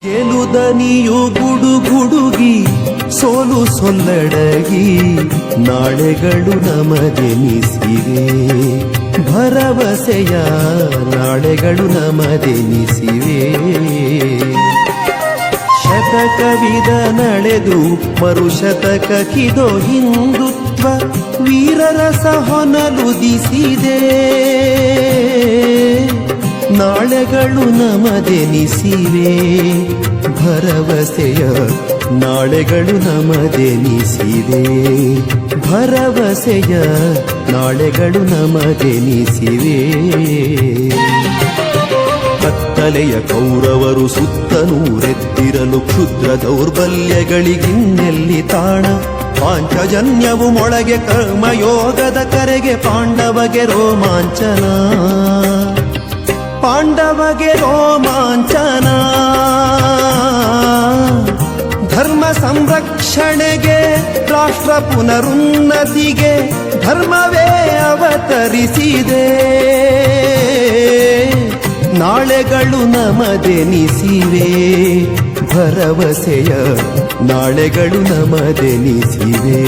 ಗೆಲುದನಿಯು ಗುಡುಗುಡುಗಿ ಸೋಲು ಸೊಲ್ಲಡಗಿ ನಾಳೆಗಳು ನಮದೆನಿಸಿವೆ ಭರವಸೆಯ ನಾಳೆಗಳು ನಮದೆನಿಸಿವೆ ಶತಕವಿದ ನಡೆದು ಮರುಶತಕಕ್ಕಿದೋ ಹಿಂದುತ್ವ ವೀರರಸ ಹೊನಲುದಿಸಿದೆ ನಾಳೆಗಳು ನಮದೆನಿಸಿವೆ ಭರವಸೆಯ ನಾಳೆಗಳು ನಮದೆನಿಸಿವೆ ಭರವಸೆಯ ನಾಳೆಗಳು ನಮದೆನಿಸಿವೆ ಕತ್ತಲೆಯ ಕೌರವರು ಸುತ್ತನೂರೆತ್ತಿರಲು ಕ್ಷುದ್ರ ದೌರ್ಬಲ್ಯಗಳಿಗಿನ್ನೆಲ್ಲಿ ತಾಣ ಪಾಂಚಜನ್ಯವು ಮೊಳಗೆ ಕರ್ಮಯೋಗದ ಕರೆಗೆ ಪಾಂಡವಗೆ ರೋಮಾಂಚನ ಪಾಂಡವಗೆ ರೋಮಾಂಚನ ಧರ್ಮ ಸಂರಕ್ಷಣೆಗೆ ರಾಷ್ಟ್ರ ಪುನರುನ್ನತಿಗೆ ಧರ್ಮವೇ ಅವತರಿಸಿದೆ ನಾಳೆಗಳು ನಮದೆನಿಸಿವೆ ಭರವಸೆಯ ನಾಳೆಗಳು ನಮದೆನಿಸಿವೆ.